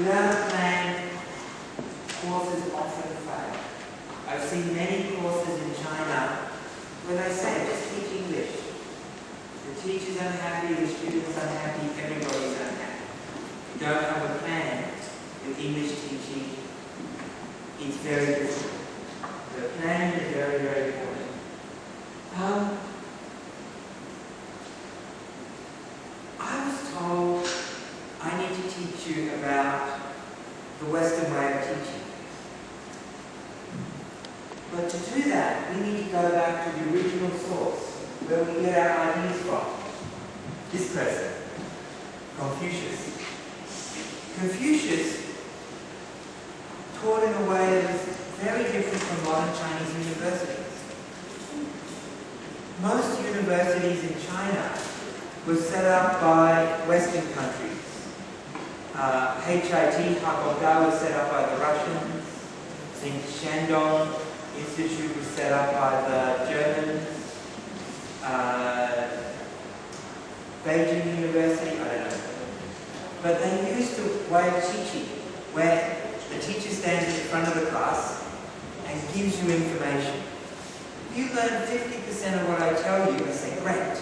Without a plan, courses often fail. I've seen many courses in China where they say, just teach English. The teacher's unhappy, the student's unhappy, everybody's unhappy. If you don't have a plan with English teaching, it's very difficult. The planning is very, very important. I was told I need to teach you about the Western way of teaching. But to do that, we need to go back to the original source, where we get our ideas from. This person, Confucius. Confucius taught in a way that was very different from modern Chinese universities. Most universities in China were set up by Western countries. HIT, Hakoda, was set up by the Russians. I think Shandong Institute was set up by the Germans. Beijing University, I don't know. But they used a way of teaching where the teacher stands in front of the class and gives you information. If you learn 50% of what I tell you, I say, great.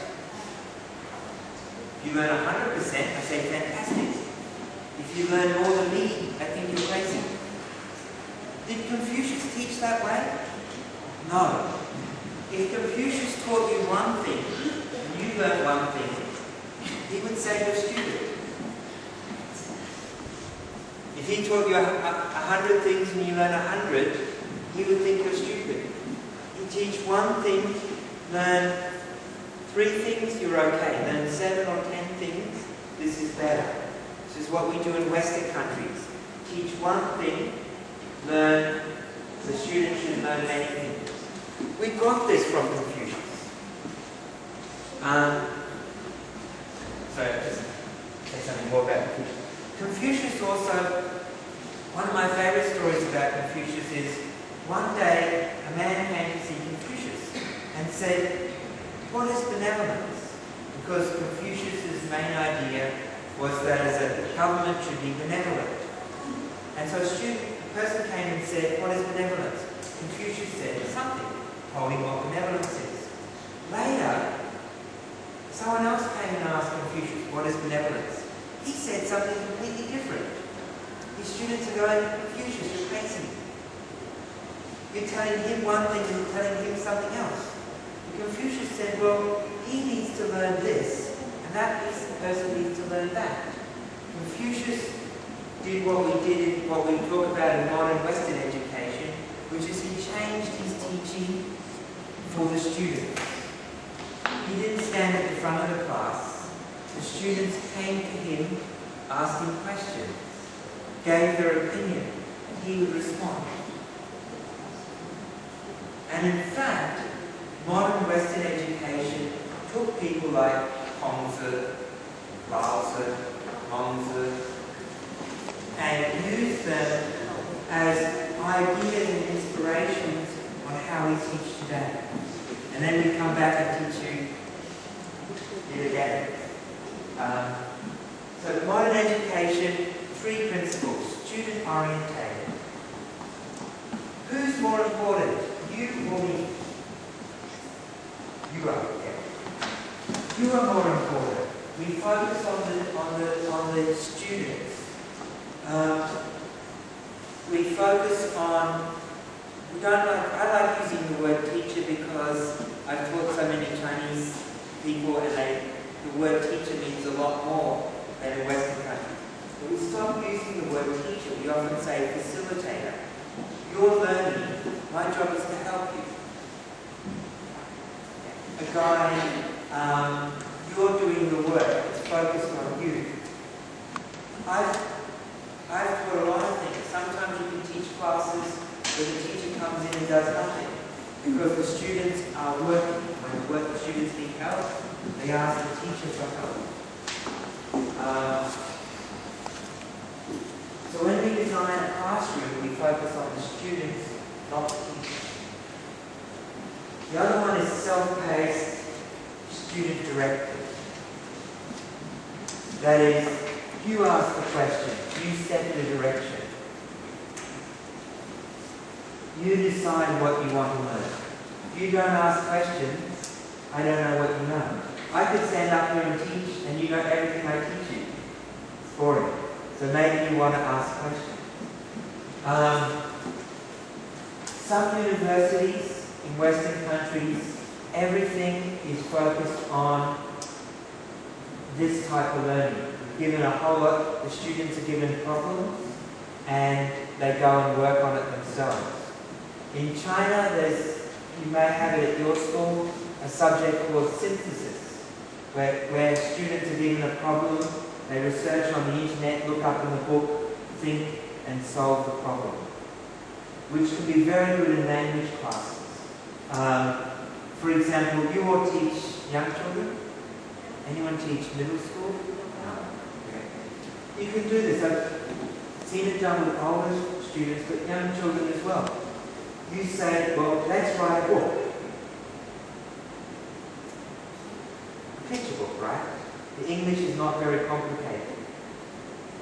If you learn 100%, I say, fantastic. If you learn more than me, I think you're crazy. Did Confucius teach that way? No. If Confucius taught you one thing, and you learned one thing, he would say you're stupid. If he taught you 100 things and you learn 100, he would think you're stupid. You teach one thing, learn 3 things, you're okay. Learn 7 or 10 things, this is better. This is what we do in Western countries. Teach one thing, learn, the student should learn many things. We got this from Confucius. So just say something more about Confucius. Confucius also, one of my favorite stories about Confucius is, one day a man came to see Confucius and said, what is benevolence? Because Confucius's main idea was that as a government should be benevolent. And so a person came and said, what is benevolence? Confucius said something, told him what benevolence is. Later, someone else came and asked Confucius, what is benevolence? He said something completely different. His students are going, Confucius, you're crazy. You're telling him one thing and you're telling him something else. And Confucius said, well, he needs to learn this, and that means the person needs to learn that. Confucius did what we talk about in modern Western education, which is he changed his teaching for the students. He didn't stand at the front of the class. The students came to him, asking questions, gave their opinion, and he would respond. And in fact, modern Western education took people like Hongzi, Laozi, Mengzi, and used them as ideas and inspirations on how we teach today. And then we come back and teach you it again. So modern education, 3 principles. Student orientated. Who's more important, you or me? You are. Yeah. You are more important. We focus on the students. We focus on. I like using the word teacher because I've taught so many Chinese people, and the word teacher means a lot more than in Western countries. But we stop using the word teacher. We often say facilitator. You're learning. My job is to help you. A guy, you're doing the work. It's focused on you. I've taught a lot of things. Sometimes you can teach classes where the teacher comes in and does nothing because the students are working. When the students need help, they ask the teacher for help. So when we design a classroom, we focus on the students, not the teacher. The other one is self-paced, student-directed. That is, you ask the question, you set the You decide what you want to learn. If you don't ask questions, I don't know what you know. I could stand up here and teach, and you know everything I teach you. It's boring. So maybe you want to ask questions. Some universities in Western countries, everything is focused on this type of learning. You're given a whole lot, the students are given problems, and they go and work on it themselves. In China, you may have it at your school, a subject called synthesis, where students are given a problem, they research on the internet, look up in the book, think and solve the problem, which can be very good in language classes. For example, you all teach young children? Anyone teach middle school? No. Okay. You can do this. I've seen it done with older students, but young children as well. You say, well, let's write a book. A picture book, right? The English is not very complicated.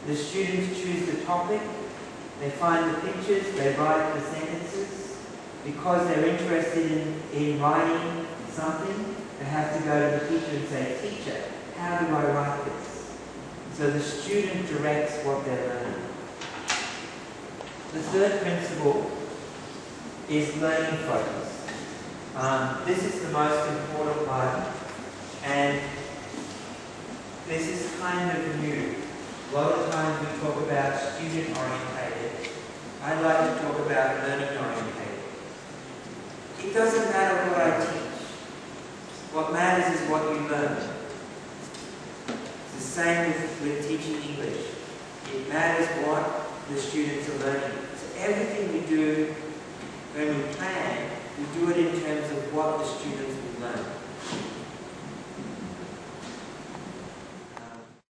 The students choose the topic, they find the pictures, they write the sentences. Because they're interested in writing something, they have to go to the teacher and say, teacher, how do I write this? So the student directs what they're learning. The third principle is learning focus. This is the most important one, and this is kind of new. A lot of times we talk about student-orientated. I like to talk about learning-orientated. It doesn't matter what I teach. What matters is what you learn. It's the same with teaching English. It matters what the students are learning. So everything we do when we plan, we do it in terms of what the students